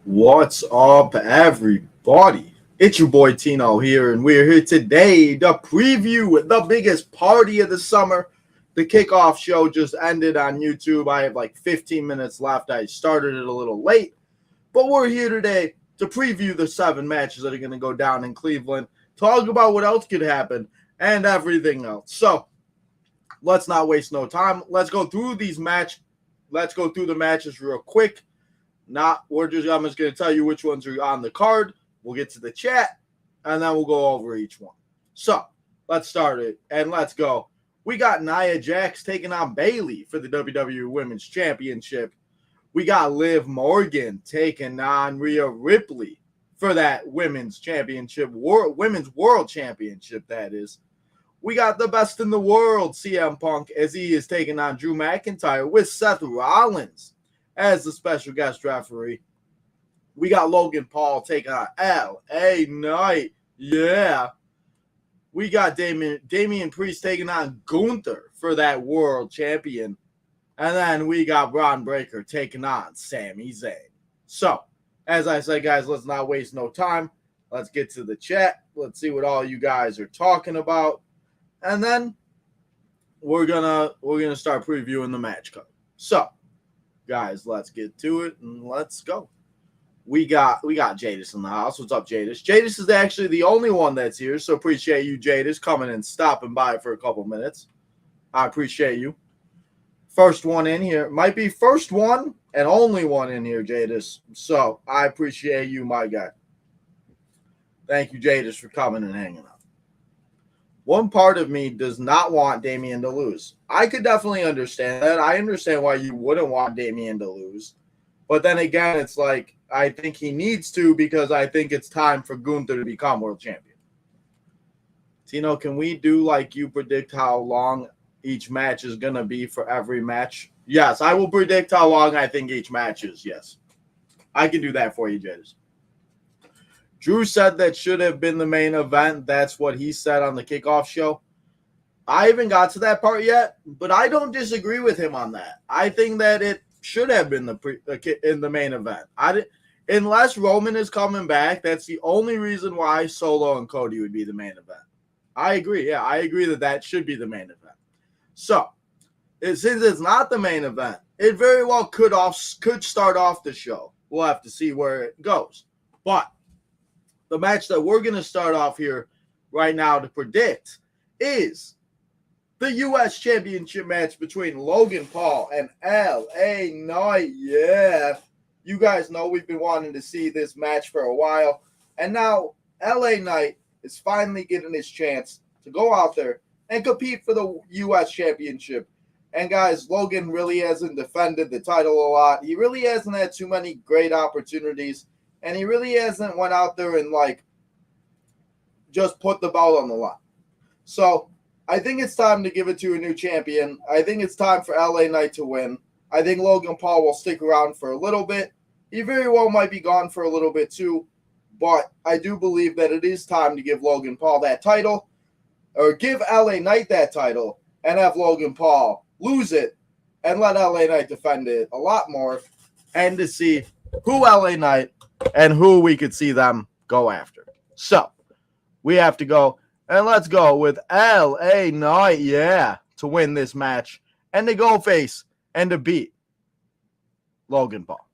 What's up, everybody? It's your boy Tino here, and we're here today to preview the biggest party of the summer. The kickoff show just ended on YouTube. I have like 15 minutes left. I started it a little late, but we're here today to preview the 7 matches that are going to go down in Cleveland, talk about what else could happen, and everything else. So let's not waste no time. Let's go through these matches. Let's go through the matches real quick. I'm just going to tell you which ones are on the card. We'll get to the chat, and then we'll go over each one. So let's start it, and let's go. We got Nia Jax taking on Bayley for the WWE Women's Championship. We got Liv Morgan taking on Rhea Ripley for that Women's Championship, Women's World Championship, that is. We got the best in the world, CM Punk, as he is taking on Drew McIntyre with Seth Rollins as the special guest referee. We got Logan Paul taking on LA Knight. Yeah. We got Damian Priest taking on Gunther for that world champion. And then we got Bron Breakker taking on Sami Zayn. So, as I said, guys, let's not waste no time. Let's get to the chat. Let's see what all you guys are talking about. And then we're gonna start previewing the match card. So, guys, let's get to it and let's go. We got Jadis in the house. What's up, Jadis? Jadis is actually the only one that's here, so appreciate you, Jadis, coming and stopping by for a couple minutes. I appreciate you. First one in here. Might be first one and only one in here, Jadis. So I appreciate you, my guy. Thank you, Jadis, for coming and hanging out. One part of me does not want Damian to lose. I could definitely understand that. I understand why you wouldn't want Damian to lose. But then again, it's like, I think he needs to because I think it's time for Gunther to become world champion. Tino, can we do like you predict how long each match is going to be for every match? Yes, I will predict how long I think each match is, yes. I can do that for you, Jadis. Drew said that should have been the main event. That's what he said on the kickoff show. I haven't got to that part yet, but I don't disagree with him on that. I think that it should have been in the main event. Unless Roman is coming back, that's the only reason why Solo and Cody would be the main event. I agree. Yeah, I agree that should be the main event. So, since it's not the main event, it very well could start off the show. We'll have to see where it goes. But the match that we're going to start off here right now to predict is the U.S. Championship match between Logan Paul and LA Knight. Yeah. You guys know we've been wanting to see this match for a while. And now LA Knight is finally getting his chance to go out there and compete for the U.S. Championship. And guys, Logan really hasn't defended the title a lot. He really hasn't had too many great opportunities. And he really hasn't went out there and, like, just put the belt on the line. So, I think it's time to give it to a new champion. I think it's time for LA Knight to win. I think Logan Paul will stick around for a little bit. He very well might be gone for a little bit too. But I do believe that it is time to give Logan Paul that title. Or give LA Knight that title. And have Logan Paul lose it. And let LA Knight defend it a lot more. And to see who LA Knight and who we could see them go after. So, we have to go, and let's go with LA Knight, yeah, to win this match, and to go face and to beat Logan Paul.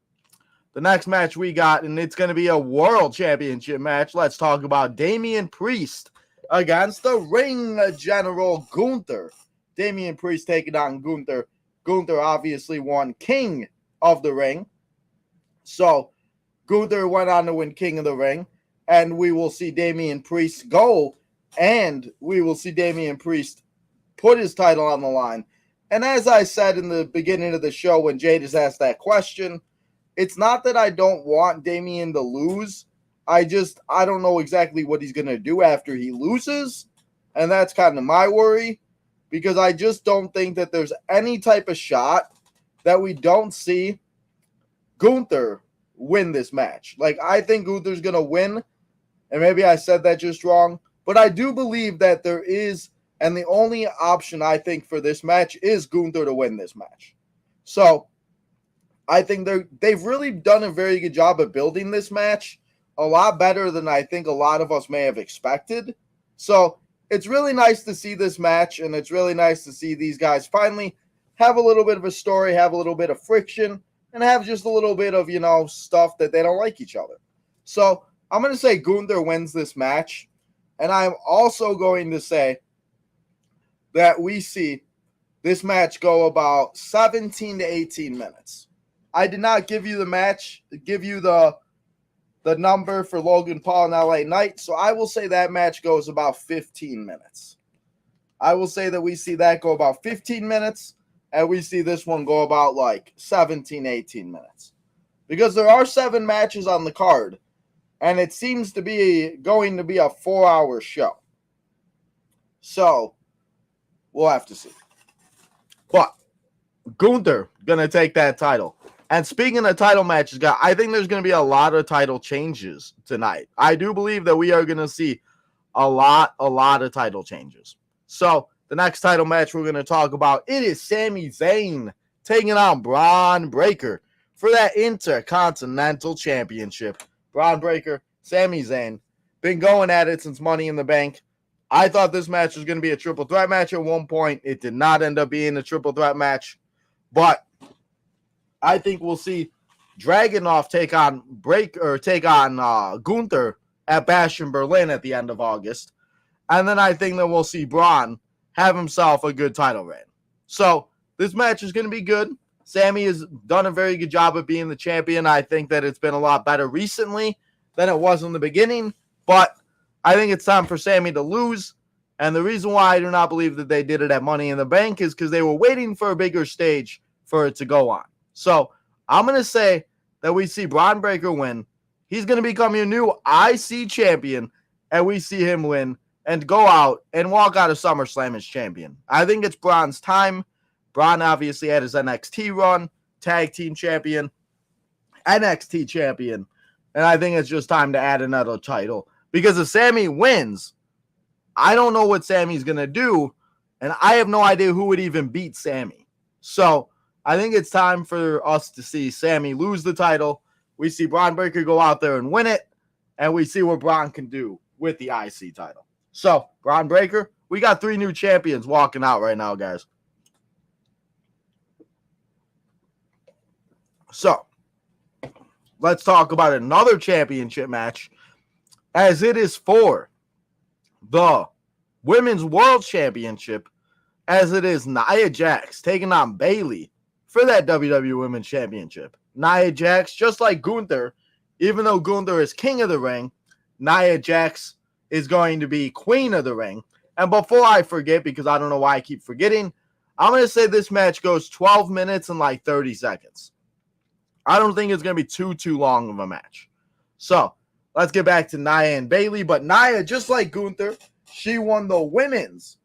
The next match we got, and it's going to be a world championship match. Let's talk about Damian Priest against the Ring General Gunther. Damian Priest taking on Gunther. Gunther obviously won King of the Ring. So, Gunther went on to win King of the Ring, and we will see Damian Priest go, and we will see Damian Priest put his title on the line. And as I said in the beginning of the show when Jadis asked that question, it's not that I don't want Damian to lose. I don't know exactly what he's going to do after he loses, and that's kind of my worry, because I just don't think that there's any type of shot that we don't see Gunther win this match. Like, I think Gunther's going to win, and maybe I said that just wrong, but I do believe that there is, and the only option I think for this match is Gunther to win this match. So, I think they've really done a very good job of building this match, a lot better than I think a lot of us may have expected. So it's really nice to see this match, and it's really nice to see these guys finally have a little bit of a story, have a little bit of friction, and have just a little bit of, stuff that they don't like each other. So I'm going to say Gunther wins this match, and I'm also going to say that we see this match go about 17 to 18 minutes. I did not give you the match, give you the number for Logan Paul and LA Knight, so I will say that match goes about 15 minutes. I will say that we see that go about 15 minutes, and we see this one go about like 17, 18 minutes. Because there are 7 matches on the card, and it seems to be going to be a 4-hour show. So, we'll have to see. But Gunther going to take that title. And speaking of title matches, guys, I think there's going to be a lot of title changes tonight. I do believe that we are going to see a lot of title changes. So, the next title match we're going to talk about, it is Sami Zayn taking on Bron Breakker for that Intercontinental Championship. Bron Breakker, Sami Zayn, been going at it since Money in the Bank. I thought this match was going to be a triple threat match at one point. It did not end up being a triple threat match. But I think we'll see Dragunov take on Gunther at Bash in Berlin at the end of August. And then I think that we'll see Braun have himself a good title reign. So this match is going to be good. Sami has done a very good job of being the champion. I think that it's been a lot better recently than it was in the beginning. But I think it's time for Sami to lose. And the reason why I do not believe that they did it at Money in the Bank is because they were waiting for a bigger stage for it to go on. So I'm going to say that we see Bron Breakker win. He's going to become your new IC champion. And we see him win and go out and walk out of SummerSlam as champion. I think it's Bron's time. Bron obviously had his NXT run, tag team champion, NXT champion. And I think it's just time to add another title. Because if Sami wins, I don't know what Sami's going to do. And I have no idea who would even beat Sami. So I think it's time for us to see Sami lose the title. We see Bron Breakker go out there and win it. And we see what Bron can do with the IC title. So, Bron Breakker, we got 3 new champions walking out right now, guys. So, let's talk about another championship match, as it is for the Women's World Championship, as it is Nia Jax taking on Bayley for that WWE Women's Championship. Nia Jax, just like Gunther, even though Gunther is king of the ring, Nia Jax is going to be queen of the ring. And before I forget, because I don't know why I keep forgetting, I'm going to say this match goes 12 minutes and like 30 seconds. I don't think it's going to be too long of a match. So, let's get back to Nia and Bayley. But Nia, just like Gunther, she won the women's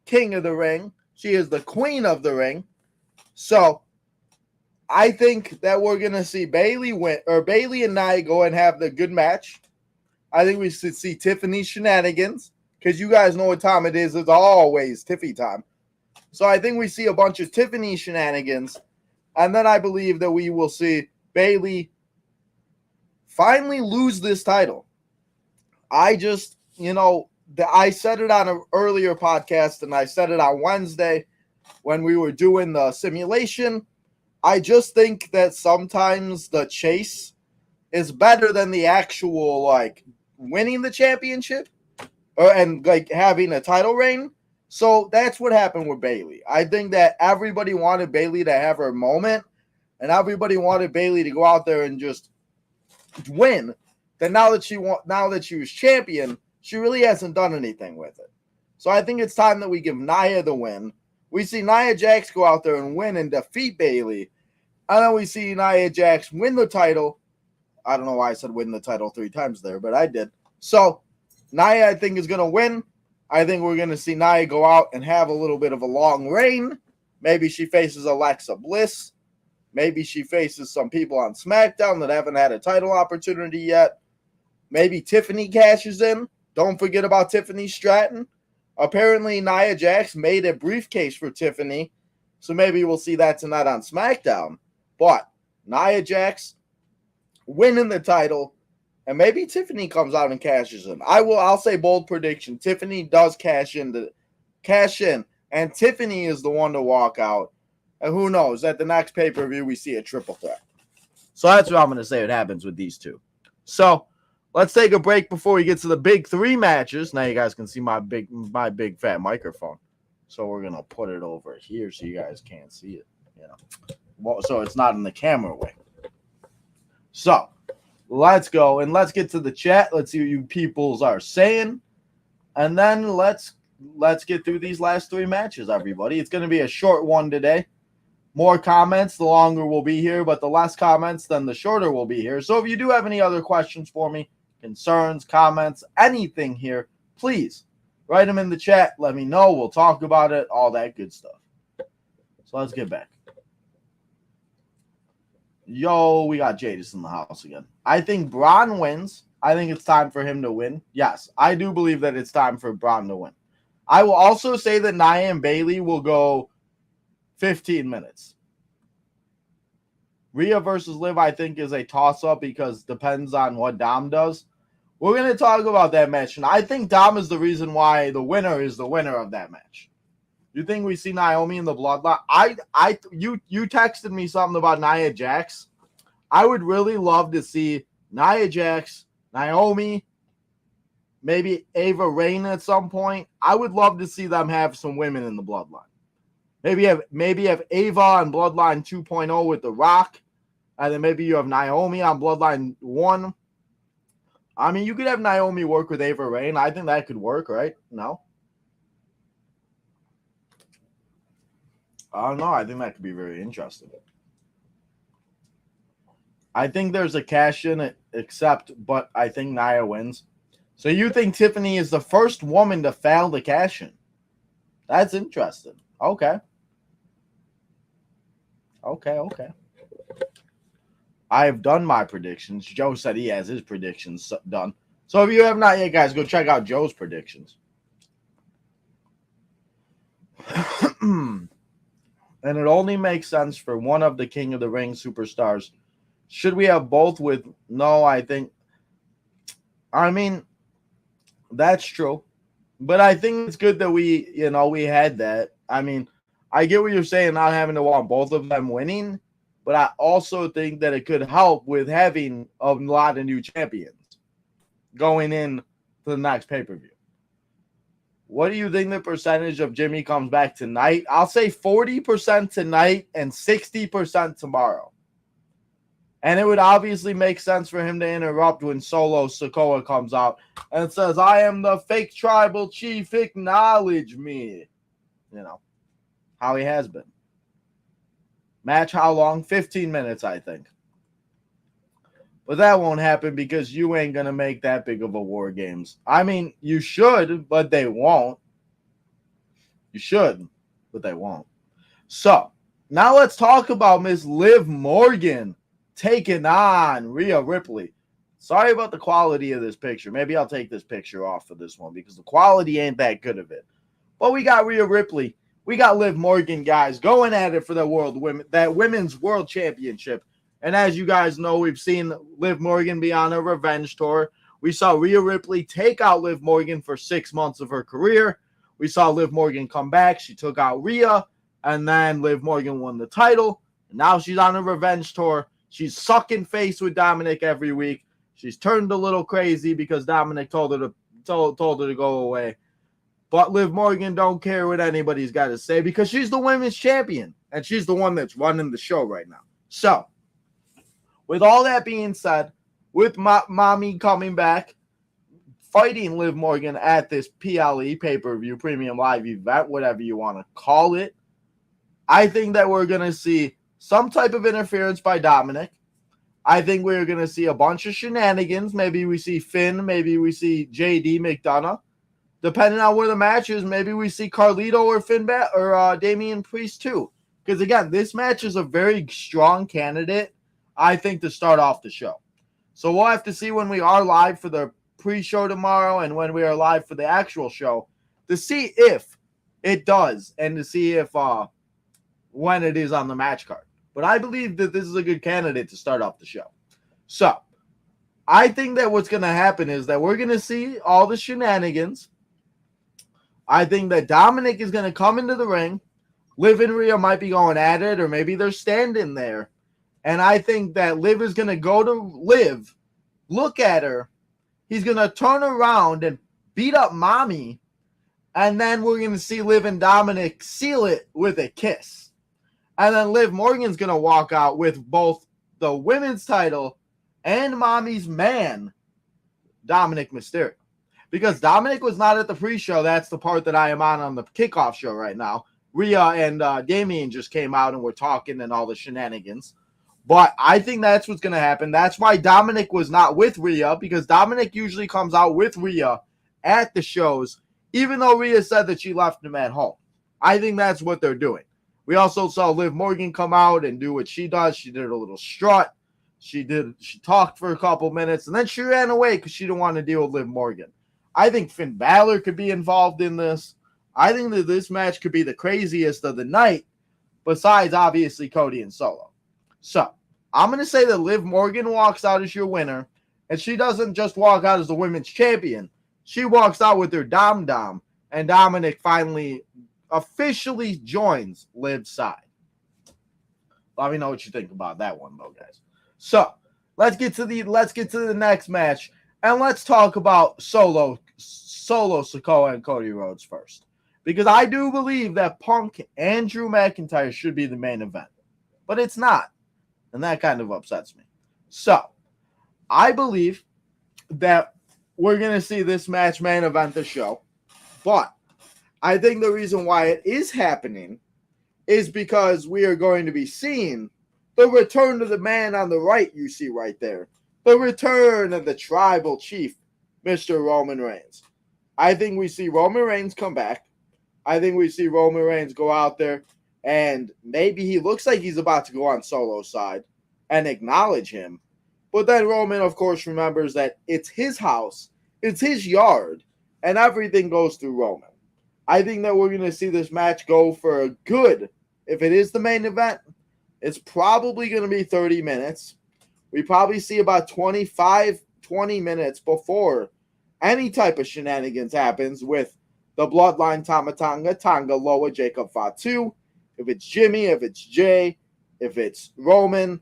king of the ring. She is the queen of the ring. So, I think that we're going to see Bayley win, or Bayley and Nia go and have the good match. I think we should see Tiffany shenanigans, because you guys know what time it is. It's always Tiffy time. So I think we see a bunch of Tiffany shenanigans, and then I believe that we will see Bayley finally lose this title. I just, I said it on an earlier podcast, and I said it on Wednesday when we were doing the simulation. I just think that sometimes the chase is better than the actual, winning the championship and having a title reign. So that's what happened with Bayley. I think that everybody wanted Bayley to have her moment, and everybody wanted Bayley to go out there and just win. Then now that she was champion, she really hasn't done anything with it. So I think it's time that we give Nia the win. We see Nia Jax go out there and win and defeat Bayley, and then we see Nia Jax win the title. I don't know why I said win the title 3 times there, but I did. So, Nia, I think, is going to win. I think we're going to see Nia go out and have a little bit of a long reign. Maybe she faces Alexa Bliss. Maybe she faces some people on SmackDown that haven't had a title opportunity yet. Maybe Tiffany cashes in. Don't forget about Tiffany Stratton. Apparently, Nia Jax made a briefcase for Tiffany. So maybe we'll see that tonight on SmackDown. But Nia Jax winning the title, and maybe Tiffany comes out and cashes in. I'll say bold prediction. Tiffany does cash in, and Tiffany is the one to walk out. And who knows? At the next pay-per-view, we see a triple threat. So that's what I'm going to say. It happens with these two. So let's take a break before we get to the big three matches. Now you guys can see my big fat microphone. So we're going to put it over here so you guys can't see it. Well, so it's not in the camera way. So let's go and let's get to the chat. Let's see what you peoples are saying. And then let's get through these last three matches, everybody. It's going to be a short one today. More comments, the longer we'll be here, but the less comments, then the shorter we'll be here. So if you do have any other questions for me, concerns, comments, anything here, please write them in the chat. Let me know. We'll talk about it, all that good stuff. So let's get back. Yo, we got Jadis in the house again. I think Braun wins. I think it's time for him to win. Yes, I do believe that it's time for Braun to win. I will also say that Nia and Bayley will go 15 minutes. Rhea versus Liv, I think, is a toss-up because it depends on what Dom does. We're going to talk about that match, and I think Dom is the reason why the winner is the winner of that match. You think we see Naomi in the Bloodline? You texted me something about Nia Jax. I would really love to see Nia Jax, Naomi, maybe Ava Raine at some point. I would love to see them have some women in the Bloodline. Maybe have Ava on Bloodline 2.0 with The Rock, and then maybe you have Naomi on Bloodline 1. I mean, you could have Naomi work with Ava Raine. I think that could work, right? No? I don't know. I think that could be very interesting. I think there's a cash in it, but I think Nia wins. So you think Tiffany is the first woman to fail the cash in? That's interesting. Okay. I have done my predictions. Joe said he has his predictions done. So if you have not yet, guys, go check out Joe's predictions. And it only makes sense for one of the King of the Ring superstars. Should we have both with? No, I mean, that's true. But I think it's good that we had that. I mean, I get what you're saying, not having to want both of them winning. But I also think that it could help with having a lot of new champions going in to the next pay-per-view. What do you think the percentage of Jimmy comes back tonight? I'll say 40% tonight and 60% tomorrow. And it would obviously make sense for him to interrupt when Solo Sikoa comes out and says, I am the fake tribal chief, acknowledge me. You know, how he has been. Match how long? 15 minutes, I think. But that won't happen because you ain't going to make that big of a War Games. I mean, you should, but they won't. You should, but they won't. So, now let's talk about Miss Liv Morgan taking on Rhea Ripley. Sorry about the quality of this picture. Maybe I'll take this picture off for this one because the quality ain't that good of it. But we got Rhea Ripley. We got Liv Morgan, guys, going at it for the women's world championship. And as you guys know, we've seen Liv Morgan be on a revenge tour. We saw Rhea Ripley take out Liv Morgan for 6 months of her career. We saw Liv Morgan come back. She took out Rhea, and then Liv Morgan won the title. And now she's on a revenge tour. She's sucking face with Dominic every week. She's turned a little crazy because Dominic told her to go away. But Liv Morgan don't care what anybody's got to say because she's the women's champion, and she's the one that's running the show right now. So, with all that being said, with Mommy coming back, fighting Liv Morgan at this PLE pay-per-view, premium live event, whatever you want to call it, I think that we're going to see some type of interference by Dominic. I think we're going to see a bunch of shenanigans. Maybe we see Finn. Maybe we see JD McDonough. Depending on where the match is, maybe we see Carlito or Damian Priest too. Because, again, this match is a very strong candidate, I think, to start off the show. So we'll have to see when we are live for the pre-show tomorrow and when we are live for the actual show to see if it does and to see if when it is on the match card. But I believe that this is a good candidate to start off the show. So, I think that what's going to happen is that we're going to see all the shenanigans. I think that Dominic is going to come into the ring. Liv and Rhea might be going at it, or maybe they're standing there. And I think that Liv is going to go to Liv, look at her. He's going to turn around and beat up Mommy. And then we're going to see Liv and Dominic seal it with a kiss. And then Liv Morgan's going to walk out with both the women's title and Mommy's man, Dominic Mysterio. Because Dominic was not at the pre-show. That's the part that I am on the kickoff show right now. Rhea and Damian just came out and were talking and all the shenanigans. But I think that's what's going to happen. That's why Dominic was not with Rhea, because Dominic usually comes out with Rhea at the shows, even though Rhea said that she left him at home. I think that's what they're doing. We also saw Liv Morgan come out and do what she does. She did a little strut. She talked for a couple minutes, and then she ran away because she didn't want to deal with Liv Morgan. I think Finn Balor could be involved in this. I think that this match could be the craziest of the night, besides, obviously, Cody and Solo. So, I'm going to say that Liv Morgan walks out as your winner, and she doesn't just walk out as the women's champion. She walks out with her Dom, and Dominic finally officially joins Liv's side. Let me know what you think about that one, though, guys. So, let's get to the next match, and let's talk about Solo Sikoa and Cody Rhodes first. Because I do believe that Punk and Drew McIntyre should be the main event. But it's not. And that kind of upsets me. So, I believe that we're going to see this match main event the show. But I think the reason why it is happening is because we are going to be seeing the return of the man on the right you see right there. The return of the tribal chief, Mr. Roman Reigns. I think we see Roman Reigns come back. I think we see Roman Reigns go out there, and maybe he looks like he's about to go on Solo's side and acknowledge him. But then Roman, of course, remembers that it's his house, it's his yard, and everything goes through Roman. I think that we're going to see this match go for a good, if it is the main event, it's probably going to be 30 minutes. We probably see about 20 minutes before any type of shenanigans happens with the Bloodline, Tonga Loa, Jacob Fatu. If it's Jimmy, if it's Jay, if it's Roman,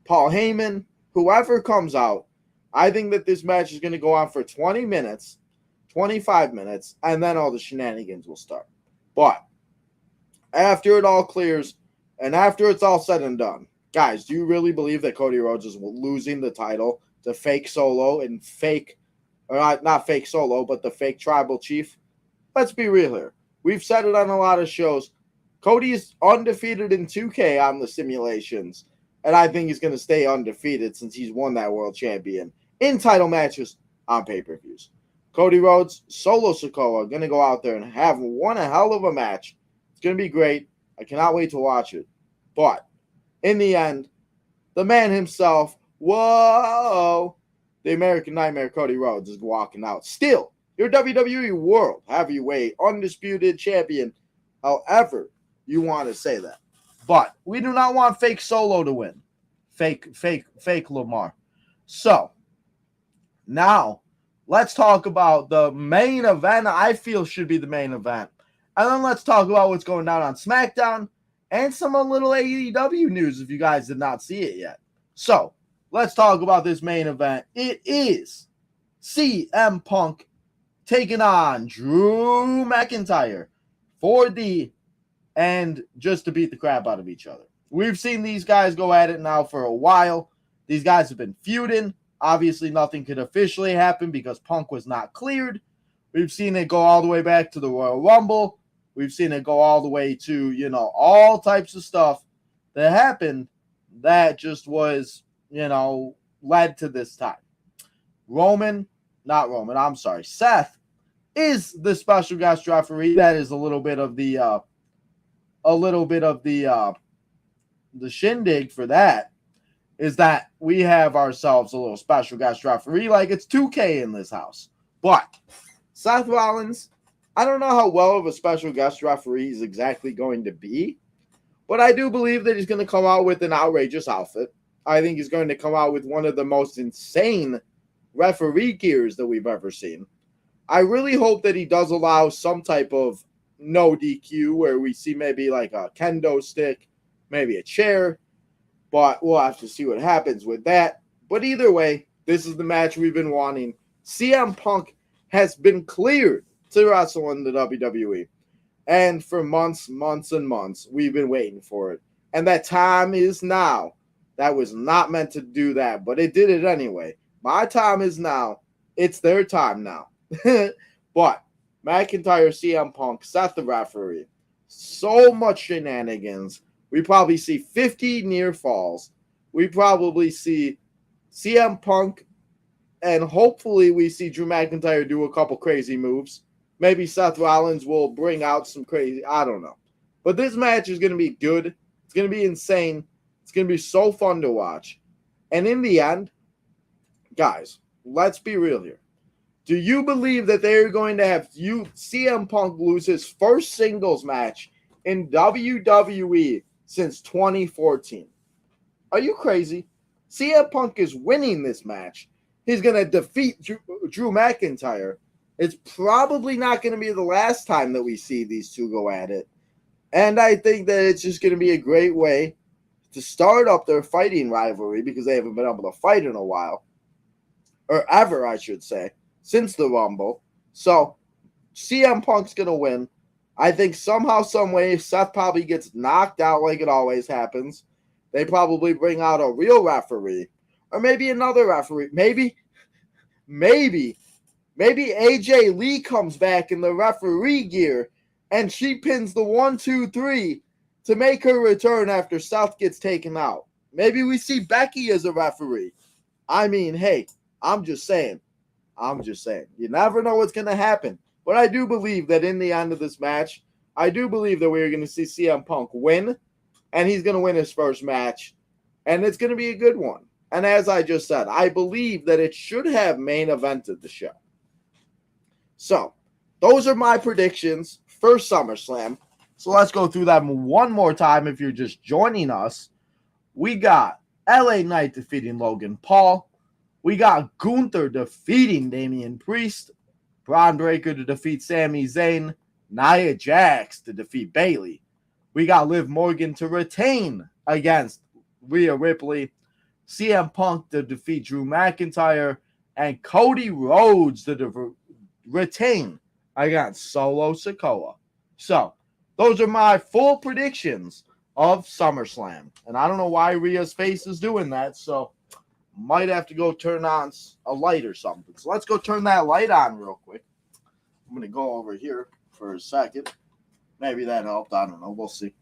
Paul Heyman, whoever comes out, I think that this match is going to go on for 20 minutes, 25 minutes, and then all the shenanigans will start. But after it all clears and after it's all said and done, guys, do you really believe that Cody Rhodes is losing the title to fake Solo and not fake Solo, but the fake tribal chief? Let's be real here. We've said it on a lot of shows. Cody is undefeated in 2K on the simulations, and I think he's going to stay undefeated since he's won that world champion in title matches on pay-per-views. Cody Rhodes, Solo Sikoa, going to go out there and have one hell of a match. It's going to be great. I cannot wait to watch it. But in the end, the man himself, the American Nightmare Cody Rhodes is walking out. Still, your WWE World Heavyweight Undisputed Champion, however you want to say that. But we do not want fake Solo to win. Fake Lamar. So, now, let's talk about the main event I feel should be the main event. And then let's talk about what's going down on SmackDown and some little AEW news if you guys did not see it yet. So, let's talk about this main event. It is CM Punk taking on Drew McIntyre and just to beat the crap out of each other. We've seen these guys go at it now for a while. These guys have been feuding. Obviously, nothing could officially happen because Punk was not cleared. We've seen it go all the way back to the Royal Rumble. We've seen it go all the way to, all types of stuff that happened that just was, led to this time. Seth is the special guest referee. That is a little bit of the shindig for that is that we have ourselves a little special guest referee like it's 2K in this house. But Seth Rollins, I don't know how well of a special guest referee he's exactly going to be. But I do believe that he's going to come out with an outrageous outfit. I think he's going to come out with one of the most insane referee gears that we've ever seen. I really hope that he does allow some type of no DQ where we see maybe like a kendo stick, maybe a chair, but we'll have to see what happens with that. But either way, this is the match we've been wanting. CM Punk has been cleared to wrestle in the WWE. And for months, and months, we've been waiting for it. And that time is now. That was not meant to do that, but it did it anyway. My time is now. It's their time now. But McIntyre, CM Punk, Seth the referee. So much shenanigans. We probably see 50 near falls. We probably see CM Punk, and hopefully we see Drew McIntyre do a couple crazy moves. Maybe Seth Rollins will bring out some crazy, I don't know. But this match is going to be good. It's going to be insane. It's going to be so fun to watch. And in the end, guys, let's be real here. Do you believe that they're going to have CM Punk lose his first singles match in WWE since 2014? Are you crazy? CM Punk is winning this match. He's going to defeat Drew McIntyre. It's probably not going to be the last time that we see these two go at it. And I think that it's just going to be a great way to start up their fighting rivalry because they haven't been able to fight in a while. Or ever, I should say, since the Rumble. So, CM Punk's going to win. I think somehow, some way, Seth probably gets knocked out like it always happens. They probably bring out a real referee. Or maybe another referee. Maybe AJ Lee comes back in the referee gear and she pins the 1, 2, 3 to make her return after Seth gets taken out. Maybe we see Becky as a referee. I mean, hey, I'm just saying. You never know what's going to happen. But I do believe that in the end of this match, I do believe that we're going to see CM Punk win, and he's going to win his first match, and it's going to be a good one. And as I just said, I believe that it should have main evented the show. So, those are my predictions for SummerSlam. So let's go through them one more time if you're just joining us. We got LA Knight defeating Logan Paul. We got Gunther defeating Damian Priest. Braun Breaker to defeat Sami Zayn. Nia Jax to defeat Bayley. We got Liv Morgan to retain against Rhea Ripley. CM Punk to defeat Drew McIntyre. And Cody Rhodes to retain against Solo Sikoa. So, those are my full predictions of SummerSlam. And I don't know why Rhea's face is doing that, so might have to go turn on a light or something. So let's go turn that light on real quick. I'm going to go over here for a second. Maybe that helped. I don't know. We'll see.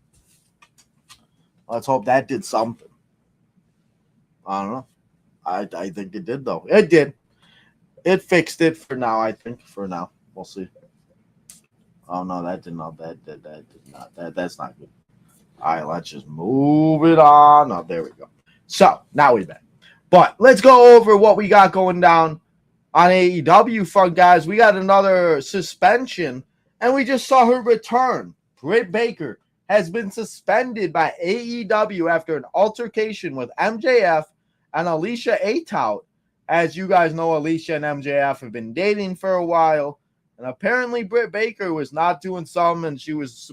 Let's hope that did something. I don't know. I think it did, though. It did. It fixed it for now, I think. For now. We'll see. Oh, no, that did not. That did not. That's not good. All right, let's just move it on. Oh, there we go. So, now we're back. But let's go over what we got going down on AEW front, guys. We got another suspension, and we just saw her return. Britt Baker has been suspended by AEW after an altercation with MJF and Alicia Atout. As you guys know, Alicia and MJF have been dating for a while, and apparently Britt Baker was not doing something, and she was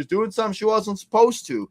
doing something she wasn't supposed to,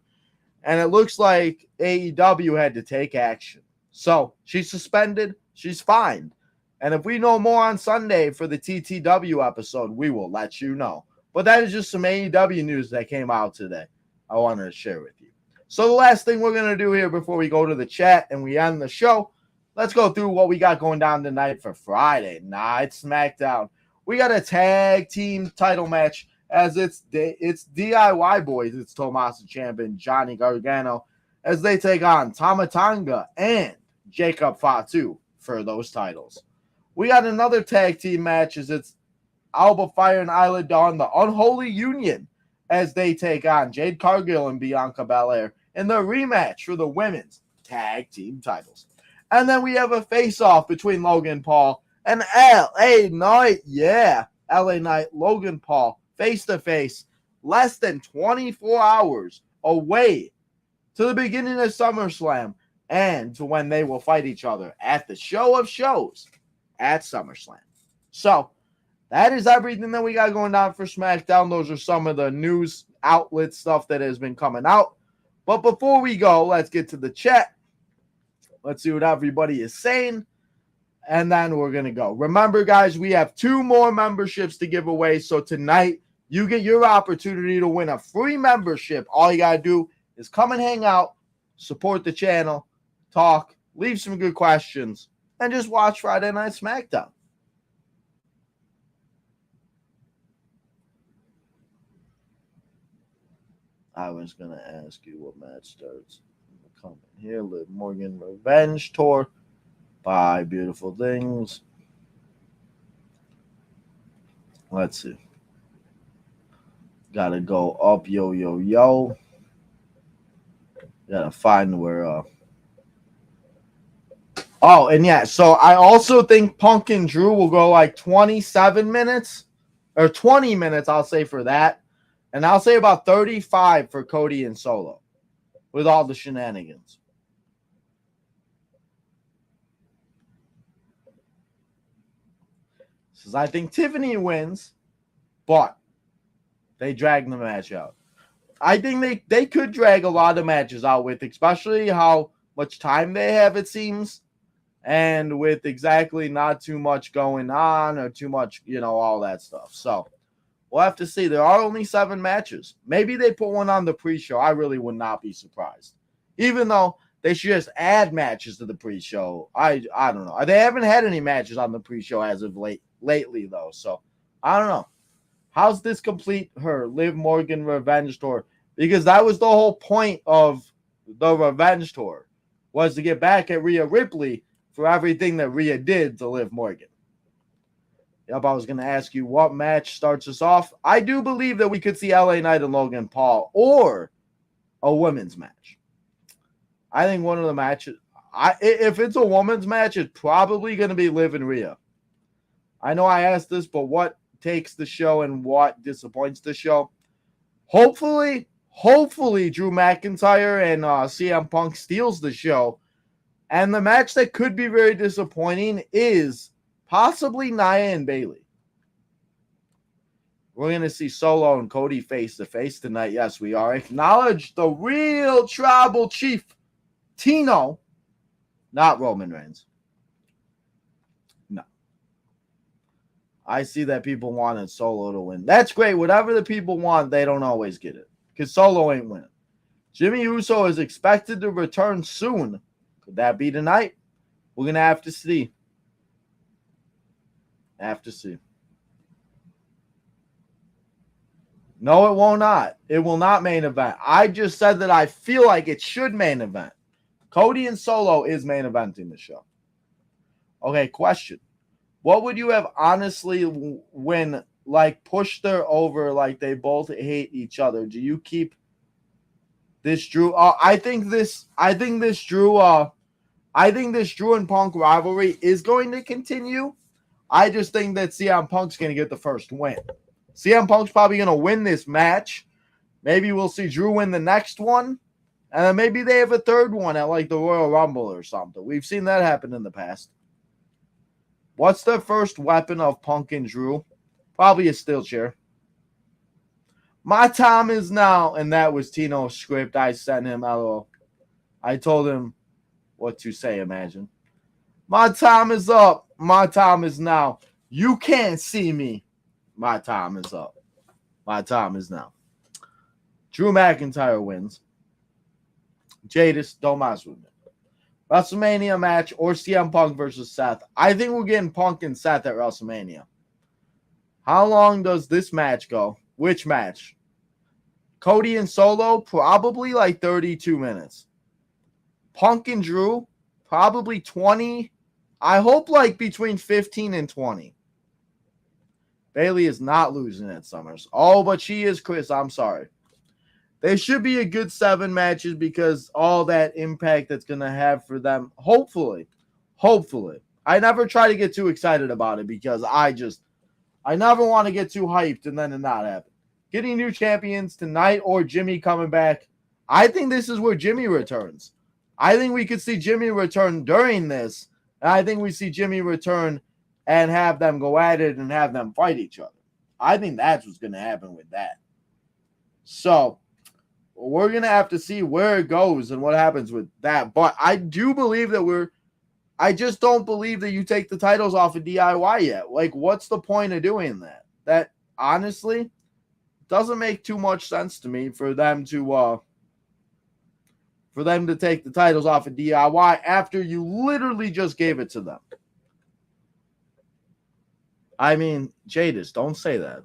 and it looks like AEW had to take action. So she's suspended, she's fined, and if we know more on Sunday for the TTW episode, we will let you know. But that is just some AEW news that came out today I wanted to share with you. So the last thing we're going to do here before we go to the chat and we end the show, let's go through what we got going down tonight for Friday Night SmackDown. We got a tag team title match as it's DIY boys. It's Tommaso Ciampa and Johnny Gargano as they take on Tama Tonga and Jacob Fatu for those titles. We got another tag team match as it's Alba Fire and Isla Dawn, the Unholy Union, as they take on Jade Cargill and Bianca Belair in the rematch for the women's tag team titles. And then we have a face-off between Logan Paul and LA Knight. Yeah, LA Knight, Logan Paul, face-to-face, less than 24 hours away to the beginning of SummerSlam and to when they will fight each other at the show of shows at SummerSlam. So that is everything that we got going on for SmackDown. Those are some of the news outlet stuff that has been coming out. But before we go, let's get to the chat. Let's see what everybody is saying. And then we're going to go. Remember, guys, we have 2 more memberships to give away. So tonight, you get your opportunity to win a free membership. All you got to do is come and hang out, support the channel, talk, leave some good questions, and just watch Friday Night SmackDown. I was going to ask you what match starts. Come in here, Liv Morgan Revenge Tour. Buy beautiful things. Let's see. Gotta go up, yo. Gotta find where. Oh, and yeah, so I also think Punk and Drew will go like 27 minutes or 20 minutes, I'll say, for that. And I'll say about 35 for Cody and Solo with all the shenanigans. Says, I think Tiffany wins, but they drag the match out. I think they could drag a lot of matches out with, especially how much time they have, it seems, and with exactly not too much going on or too much, all that stuff. So we'll have to see. There are only 7 matches. Maybe they put one on the pre-show. I really would not be surprised. Even though they should just add matches to the pre-show. I don't know. They haven't had any matches on the pre-show as of lately, though. So I don't know. How's this complete her Liv Morgan Revenge Tour? Because that was the whole point of the Revenge Tour, was to get back at Rhea Ripley for everything that Rhea did to Liv Morgan. Yep, I was going to ask you what match starts us off. I do believe that we could see LA Knight and Logan Paul or a women's match. I think one of the matches, if it's a women's match, it's probably going to be Liv and Rhea. I know I asked this, but what takes the show and what disappoints the show? Hopefully Drew McIntyre and CM Punk steals the show. And the match that could be very disappointing is possibly Nia and Bayley. We're going to see Solo and Cody face-to-face tonight. Yes, we are. Acknowledge the real tribal chief, Tino, not Roman Reigns. No. I see that people wanted Solo to win. That's great. Whatever the people want, they don't always get it. Because Solo ain't winning. Jimmy Uso is expected to return soon. Could that be tonight? We're going to have to see. No, it will not. It will not main event. I just said that I feel like it should main event. Cody and Solo is main eventing the show. Okay, question. What would you have honestly when pushed her over, they both hate each other? Do you keep this Drew? I think this Drew and Punk rivalry is going to continue. I just think that CM Punk's going to get the first win. CM Punk's probably going to win this match. Maybe we'll see Drew win the next one. And then maybe they have a third one at the Royal Rumble or something. We've seen that happen in the past. What's the first weapon of Punk and Drew? Probably a steel chair. My time is now. And that was Tino's script. I sent him, LOL. I told him what to say, imagine. My time is up. My time is now. You can't see me. My time is up. My time is now. Drew McIntyre wins. Jadis, don't mess with me. WrestleMania match or CM Punk versus Seth. I think we're getting Punk and Seth at WrestleMania. How long does this match go? Which match? Cody and Solo, probably 32 minutes. Punk and Drew, probably 20. I hope between 15 and 20. Bayley is not losing at Summers. Oh, but she is, Chris. I'm sorry. There should be a good 7 matches because all that impact that's going to have for them. Hopefully. I never try to get too excited about it because I never want to get too hyped and then it not happen. Getting new champions tonight or Jimmy coming back, I think this is where Jimmy returns. I think we could see Jimmy return during this. And I think we see Jimmy return and have them go at it and have them fight each other. I think that's what's going to happen with that. So we're going to have to see where it goes and what happens with that. But I do believe that I just don't believe that you take the titles off of DIY yet. Like, what's the point of doing that? That honestly doesn't make too much sense to me for them to take the titles off of DIY after you literally just gave it to them. I mean, Jadis, don't say that.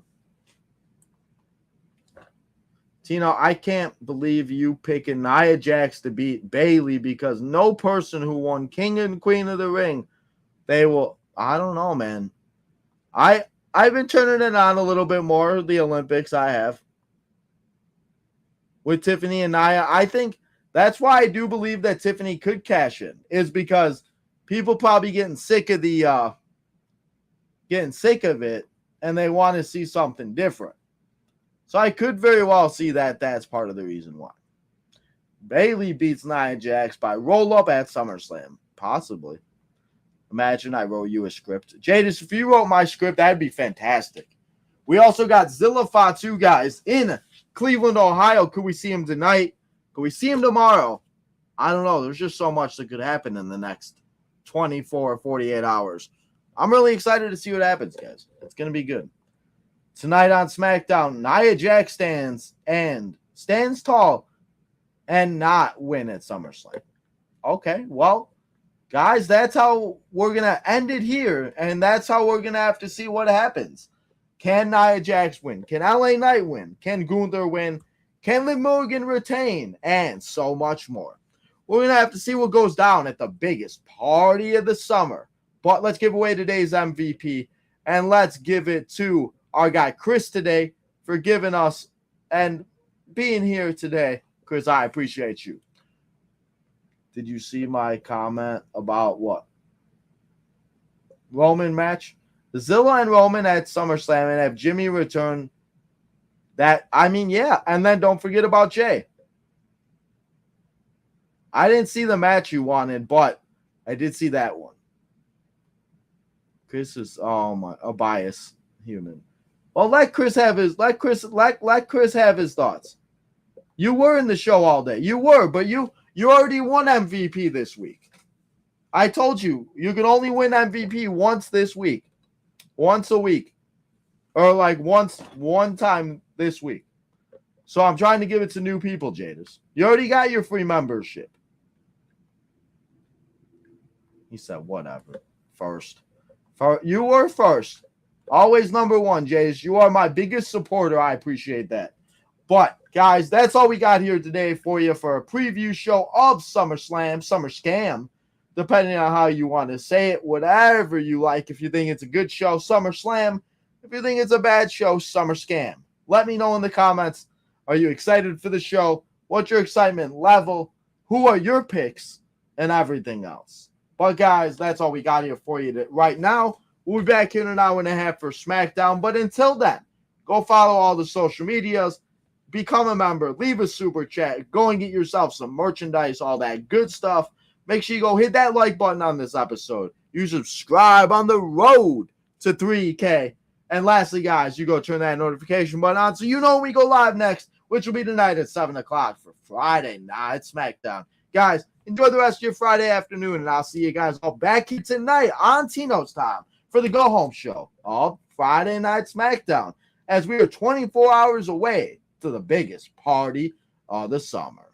Tino, I can't believe you picking Nia Jax to beat Bayley because no person who won King and Queen of the Ring, they will. I don't know, man. I've been turning it on a little bit more, the Olympics I have. With Tiffany and Nia, I think that's why I do believe that Tiffany could cash in, is because people probably getting sick of it, and they want to see something different. So I could very well see that that's part of the reason why. Bayley beats Nia Jax by roll-up at SummerSlam. Possibly. Imagine I wrote you a script. Jadis, if you wrote my script, that'd be fantastic. We also got Zilla Fatu, guys, in Cleveland, Ohio. Could we see him tonight? Could we see him tomorrow? I don't know. There's just so much that could happen in the next 24 or 48 hours. I'm really excited to see what happens, guys. It's going to be good. Tonight on SmackDown, Nia Jax stands tall and not win at SummerSlam. Okay, well, guys, that's how we're going to end it here, and that's how we're going to have to see what happens. Can Nia Jax win? Can LA Knight win? Can Gunther win? Can Liv Morgan retain? And so much more. We're going to have to see what goes down at the biggest party of the summer. But let's give away today's MVP, and let's give it to our guy Chris today for giving us and being here today. Chris, I appreciate you. Did you see my comment about what? Roman match? The Zilla and Roman at SummerSlam and have Jimmy return. Yeah. And then don't forget about Jay. I didn't see the match you wanted, but I did see that one. Chris is a bias human. Well, let Chris have his thoughts. You were in the show all day. You were, but you already won MVP this week. I told you can only win MVP once this week. Once a week. Or like one time this week. So I'm trying to give it to new people, Jadis. You already got your free membership. He said, whatever. First. You were first. Always number one, Jadis. You are my biggest supporter. I appreciate that. But, guys, that's all we got here today for you for a preview show of SummerSlam, SummerScam, depending on how you want to say it, whatever you like. If you think it's a good show, SummerSlam. If you think it's a bad show, SummerScam. Let me know in the comments. Are you excited for the show? What's your excitement level? Who are your picks? And everything else. But, guys, that's all we got here for you right now. We'll be back in an hour and a half for SmackDown. But until then, go follow all the social medias. Become a member. Leave a super chat. Go and get yourself some merchandise, all that good stuff. Make sure you go hit that like button on this episode. You subscribe on the road to 3K. And lastly, guys, you go turn that notification button on so you know when we go live next, which will be tonight at 7 o'clock for Friday Night SmackDown. Guys, enjoy the rest of your Friday afternoon, and I'll see you guys all back here tonight on Tino's Time for the Go Home Show of Friday Night SmackDown, as we are 24 hours away to the biggest party of the summer.